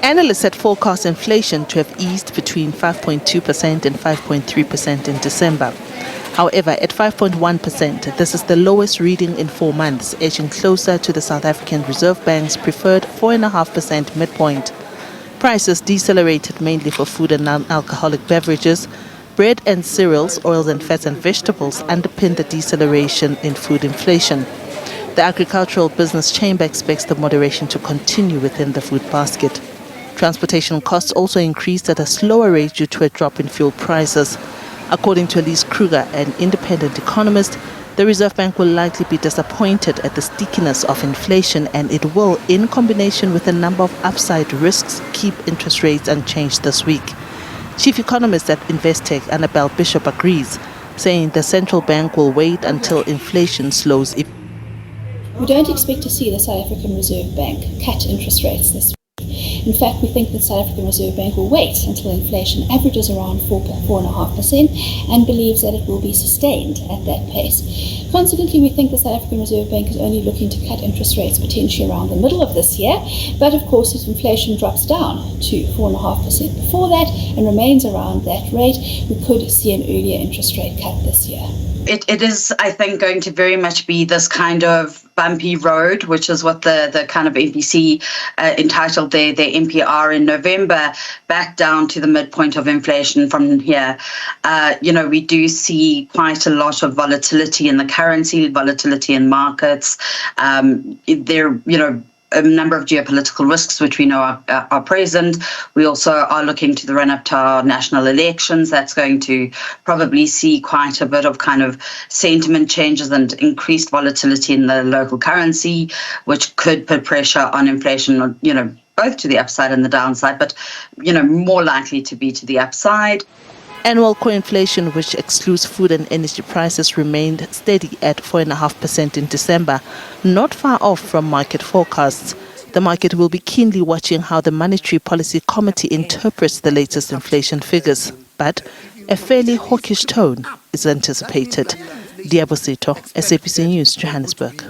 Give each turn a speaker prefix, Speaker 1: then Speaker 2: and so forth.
Speaker 1: Analysts had forecast inflation to have eased between 5.2% and 5.3% in December. However, at 5.1%, this is the lowest reading in 4 months, edging closer to the South African Reserve Bank's preferred 4.5% midpoint. Prices decelerated mainly for food and non-alcoholic beverages. Bread and cereals, oils and fats and vegetables underpinned the deceleration in food inflation. The Agricultural Business Chamber expects the moderation to continue within the food basket. Transportation costs also increased at a slower rate due to a drop in fuel prices. According to Elise Kruger, an independent economist, the Reserve Bank will likely be disappointed at the stickiness of inflation, and it will, in combination with a number of upside risks, keep interest rates unchanged this week. Chief economist at Investec, Annabelle Bishop, agrees, saying the central bank will wait until inflation slows.
Speaker 2: We don't expect to see the South African Reserve Bank cut interest rates this week. In fact, we think the South African Reserve Bank will wait until inflation averages around 4.5% and believes that it will be sustained at that pace. Consequently, we think the South African Reserve Bank is only looking to cut interest rates potentially around the middle of this year. But of course, if inflation drops down to 4.5% before that and remains around that rate, we could see an earlier interest rate cut this year.
Speaker 3: It is, I think, going to very much be this kind of bumpy road, which is what the kind of MPC entitled their NPR in November, back down to the midpoint of inflation from here. We do see quite a lot of volatility in the currency, volatility in markets. A number of geopolitical risks which we know are present. We also are looking to the run-up to our national elections. That's going to probably see quite a bit of kind of sentiment changes and increased volatility in the local currency, which could put pressure on inflation, both to the upside and the downside, but, more likely to be to the upside.
Speaker 1: Annual core inflation, which excludes food and energy prices, remained steady at 4.5% in December, not far off from market forecasts. The market will be keenly watching how the Monetary Policy Committee interprets the latest inflation figures, but a fairly hawkish tone is anticipated. Diabosito, SABC News, Johannesburg.